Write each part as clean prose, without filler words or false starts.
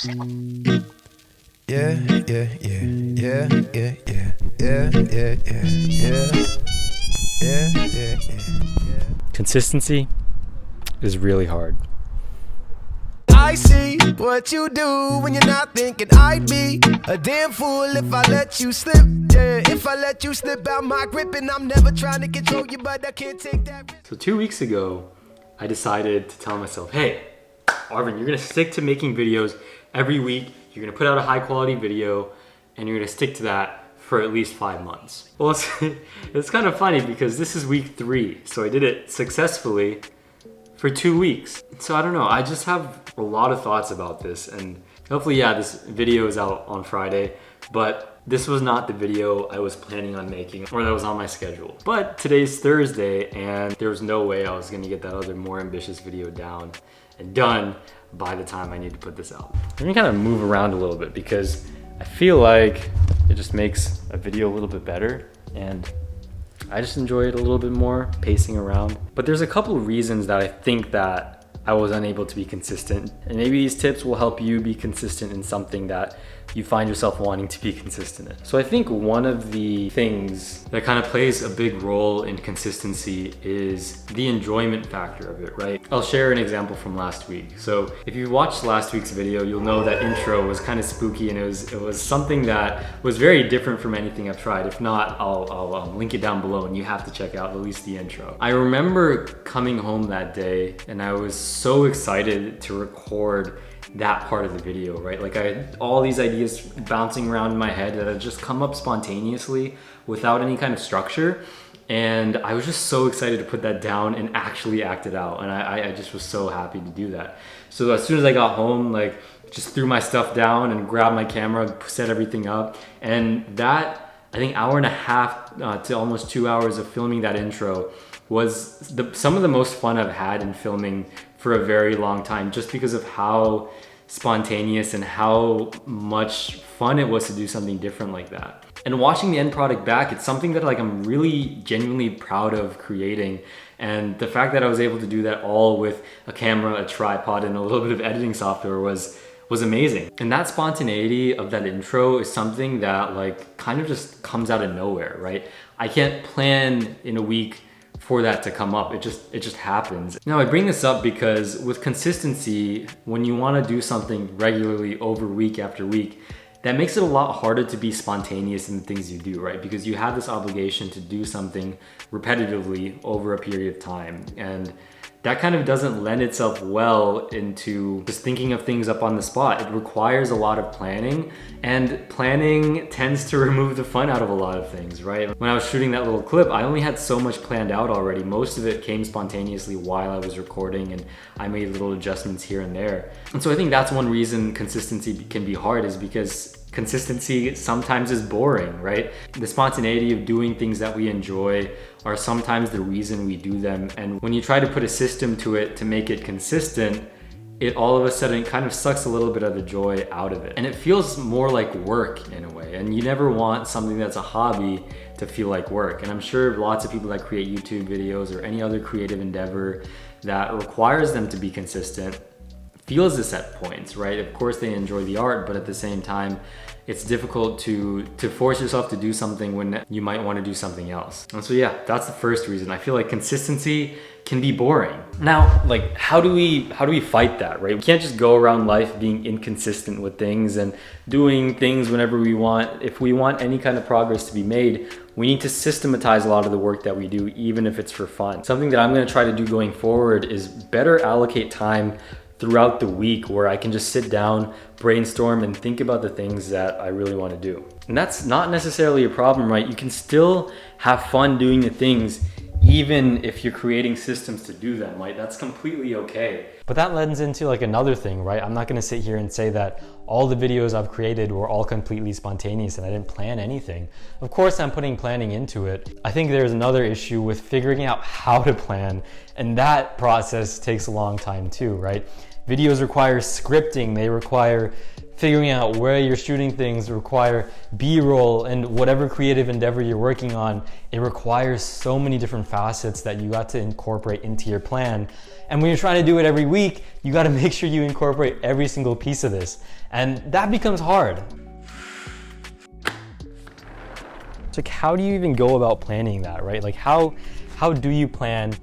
Yeah, yeah, yeah, yeah, yeah, yeah, yeah, yeah, yeah, yeah, yeah, yeah. Consistency is really hard. I see what you do when you're not thinking. I'd be a damn fool if I let you slip. Yeah, if I let you slip out my grip, and I'm never trying to control you, but I can't take that risk. So 2 weeks ago, I decided to tell myself, hey, Arvind, you're gonna stick to making videos every week. You're gonna put out a high quality video and you're gonna stick to that for at least 5 months. Well, it's kind of funny because this is week 3. So I did it successfully for 2 weeks. So I don't know, I just have a lot of thoughts about this, and hopefully, yeah, this video is out on Friday, but this was not the video I was planning on making or that was on my schedule. But today's Thursday and there was no way I was gonna get that other more ambitious video down and done by the time I need to put this out. I'm gonna kind of move around a little bit because I feel like it just makes a video a little bit better, and I just enjoy it a little bit more, pacing around. But there's a couple of reasons that I think that I was unable to be consistent, and maybe these tips will help you be consistent in something that you find yourself wanting to be consistent in. So I think one of the things that kind of plays a big role in consistency is the enjoyment factor of it, right? I'll share an example from last week. So if you watched last week's video, you'll know that intro was kind of spooky, and it was something that was very different from anything I've tried. If not, I'll link it down below and you have to check out at least the intro. I remember coming home that day and I was so excited to record that part of the video, right? Like I had all these ideas bouncing around in my head that had just come up spontaneously without any kind of structure. And I was just so excited to put that down and actually act it out. And I just was so happy to do that. So as soon as I got home, like just threw my stuff down and grabbed my camera, set everything up. And that, I think, hour and a half to almost 2 hours of filming that intro was some of the most fun I've had in filming for a very long time, just because of how spontaneous and how much fun it was to do something different like that. And watching the end product back, it's something that like I'm really genuinely proud of creating. And the fact that I was able to do that all with a camera, a tripod, and a little bit of editing software was amazing. And that spontaneity of that intro is something that like kind of just comes out of nowhere, right? I can't plan in a week for that to come up. It just happens. Now I bring this up because with consistency, when you want to do something regularly over week after week, that makes it a lot harder to be spontaneous in the things you do, right? Because you have this obligation to do something repetitively over a period of time. And that kind of doesn't lend itself well into just thinking of things up on the spot. It requires a lot of planning, and planning tends to remove the fun out of a lot of things, right? When I was shooting that little clip, I only had so much planned out already. Most of it came spontaneously while I was recording, and I made little adjustments here and there. And so I think that's one reason consistency can be hard, is because consistency sometimes is boring, right? The spontaneity of doing things that we enjoy are sometimes the reason we do them. And when you try to put a system to it to make it consistent, it all of a sudden kind of sucks a little bit of the joy out of it. And it feels more like work in a way. And you never want something that's a hobby to feel like work. And I'm sure lots of people that create YouTube videos or any other creative endeavor that requires them to be consistent feels this at points, right? Of course they enjoy the art, but at the same time, it's difficult to force yourself to do something when you might want to do something else. And so yeah, that's the first reason. I feel like consistency can be boring. Now, like how do we fight that, right? We can't just go around life being inconsistent with things and doing things whenever we want. If we want any kind of progress to be made, we need to systematize a lot of the work that we do, even if it's for fun. Something that I'm going to try to do going forward is better allocate time throughout the week where I can just sit down, brainstorm, and think about the things that I really want to do. And that's not necessarily a problem, right? You can still have fun doing the things even if you're creating systems to do them, right? That's completely okay. But that lends into like another thing, right? I'm not gonna sit here and say that all the videos I've created were all completely spontaneous and I didn't plan anything. Of course, I'm putting planning into it. I think there's another issue with figuring out how to plan, and that process takes a long time too, right? Videos require scripting, they require figuring out where you're shooting things require B-roll, and whatever creative endeavor you're working on, it requires so many different facets that you got to incorporate into your plan. And when you're trying to do it every week, you got to make sure you incorporate every single piece of this. And that becomes hard. So like, how do you even go about planning that, right? Like how do you plan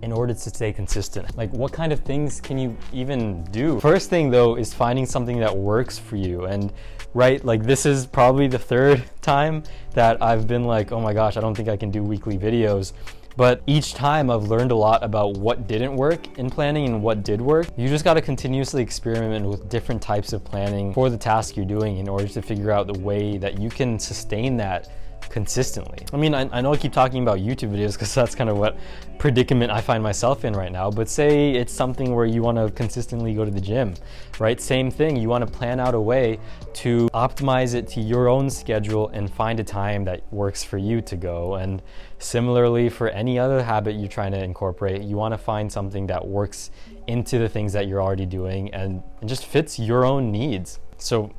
in order to stay consistent? Like what kind of things can you even do? First thing though is finding something that works for you. And right, like this is probably the third time that I've been like, oh my gosh, I don't think I can do weekly videos. But each time I've learned a lot about what didn't work in planning and what did work. You just gotta continuously experiment with different types of planning for the task you're doing in order to figure out the way that you can sustain that consistently. I mean, I know I keep talking about YouTube videos because that's kind of what predicament I find myself in right now, but say it's something where you want to consistently go to the gym, right? Same thing, you want to plan out a way to optimize it to your own schedule and find a time that works for you to go. And similarly, for any other habit you're trying to incorporate, you want to find something that works into the things that you're already doing and just fits your own needs. So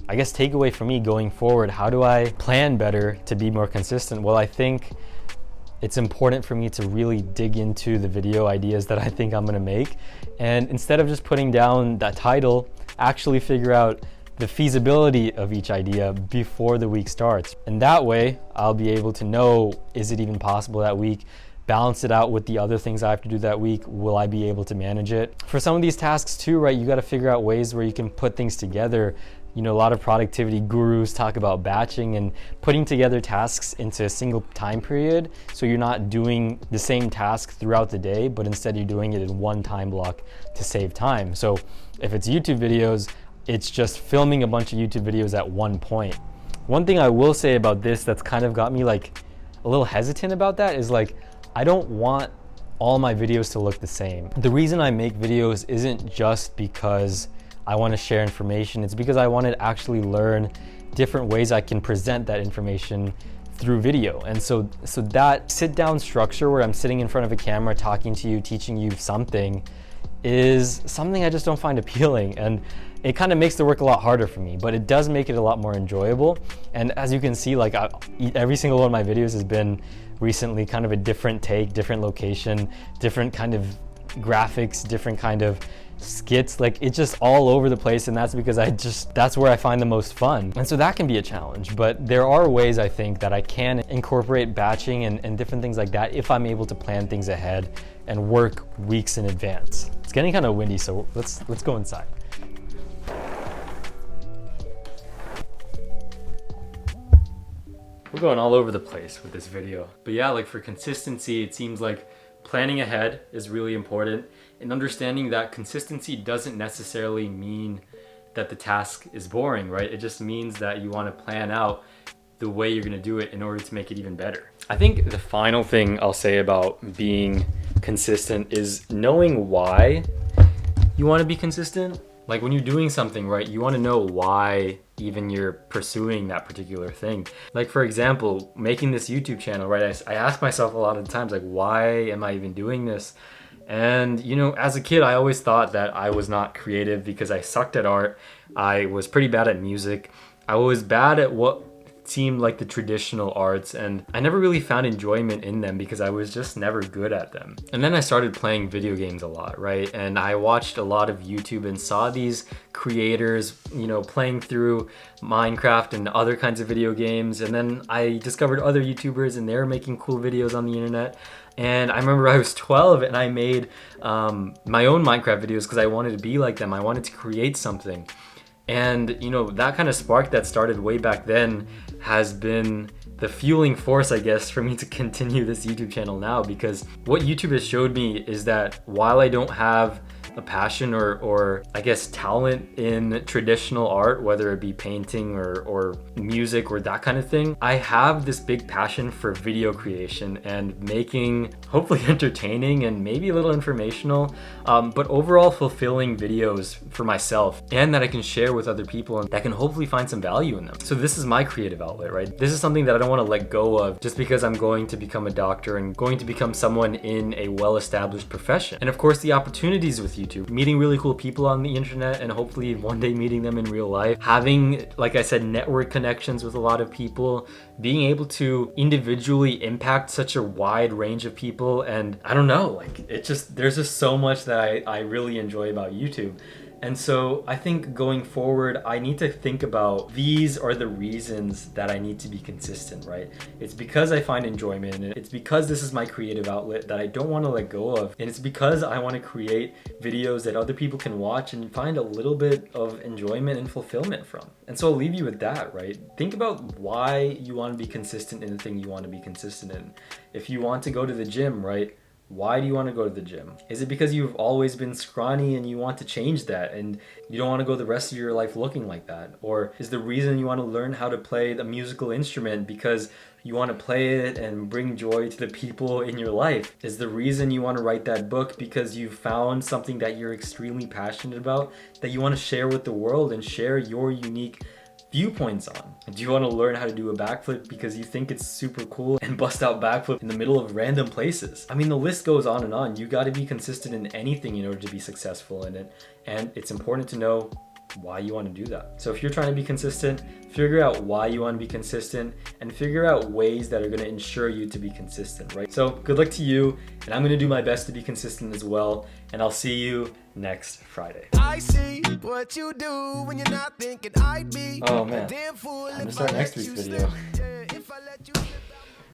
I guess takeaway for me going forward, how do I plan better to be more consistent? Well, I think it's important for me to really dig into the video ideas that I think I'm gonna make. And instead of just putting down that title, actually figure out the feasibility of each idea before the week starts. And that way, I'll be able to know, is it even possible that week? Balance it out with the other things I have to do that week. Will I be able to manage it? For some of these tasks too, right, you gotta figure out ways where you can put things together. You know, a lot of productivity gurus talk about batching and putting together tasks into a single time period. So you're not doing the same task throughout the day, but instead you're doing it in one time block to save time. So if it's YouTube videos, it's just filming a bunch of YouTube videos at one point. One thing I will say about this that's kind of got me like a little hesitant about that is like, I don't want all my videos to look the same. The reason I make videos isn't just because I want to share information. It's because I want to actually learn different ways I can present that information through video. And so that sit down structure where I'm sitting in front of a camera talking to you, teaching you something, is something I just don't find appealing. And it kind of makes the work a lot harder for me, but it does make it a lot more enjoyable. And as you can see, like every single one of my videos has been recently kind of a different take, different location, different kind of graphics, different kind of skits. Like it's just all over the place, and that's because that's where I find the most fun. And so that can be a challenge, but there are ways I think that I can incorporate batching and different things like that if I'm able to plan things ahead and work weeks in advance. It's getting kind of windy, so let's go inside. We're going all over the place with this video. But yeah, like for consistency, it seems like planning ahead is really important, and understanding that consistency doesn't necessarily mean that the task is boring, right? It just means that you want to plan out the way you're going to do it in order to make it even better. I think the final thing I'll say about being consistent is knowing why you want to be consistent. Like when you're doing something, right, you want to know why even you're pursuing that particular thing. Like for example, making this YouTube channel, right, I ask myself a lot of times, like, why am I even doing this? And you know, as a kid, I always thought that I was not creative because I sucked at art. I was pretty bad at music. I was bad at what seemed like the traditional arts, and I never really found enjoyment in them because I was just never good at them. And then I started playing video games a lot, right? And I watched a lot of YouTube and saw these creators, you know, playing through Minecraft and other kinds of video games. And then I discovered other YouTubers and they were making cool videos on the internet. And I remember I was 12 and I made my own Minecraft videos because I wanted to be like them. I wanted to create something. And you know, that kind of spark that started way back then has been the fueling force, I guess, for me to continue this YouTube channel now, because what YouTube has showed me is that while I don't have a passion or I guess talent in traditional art, whether it be painting or music or that kind of thing, I have this big passion for video creation and making hopefully entertaining and maybe a little informational, but overall fulfilling videos for myself and that I can share with other people and that can hopefully find some value in them. So this is my creative outlet, right? This is something that I don't want to let go of just because I'm going to become a doctor and going to become someone in a well-established profession. And of course, the opportunities with YouTube. Meeting really cool people on the internet and hopefully one day meeting them in real life. Having, like I said, network connections with a lot of people. Being able to individually impact such a wide range of people. And I don't know, like there's just so much that I really enjoy about YouTube. And so I think going forward, I need to think about these are the reasons that I need to be consistent, right? It's because I find enjoyment in it. It's because this is my creative outlet that I don't want to let go of. And it's because I want to create videos that other people can watch and find a little bit of enjoyment and fulfillment from. And so I'll leave you with that, right? Think about why you want to be consistent in the thing you want to be consistent in. If you want to go to the gym, right? Why do you want to go to the gym? Is it because you've always been scrawny and you want to change that and you don't want to go the rest of your life looking like that? Or is the reason you want to learn how to play the musical instrument because you want to play it and bring joy to the people in your life? Is the reason you want to write that book because you found something that you're extremely passionate about that you want to share with the world and share your unique viewpoints on? Do you want to learn how to do a backflip because you think it's super cool and bust out backflip in the middle of random places? I mean, the list goes on and on. You got to be consistent in anything in order to be successful in it. And it's important to know why you want to do that. So if you're trying to be consistent, figure out why you want to be consistent and figure out ways that are going to ensure you to be consistent, right? So good luck to you, and I'm going to do my best to be consistent as well, and I'll see you next Friday. I see what you do when you're not thinking I'd be. Oh man, a damn fool I'm gonna if start I next let week's you video. slip.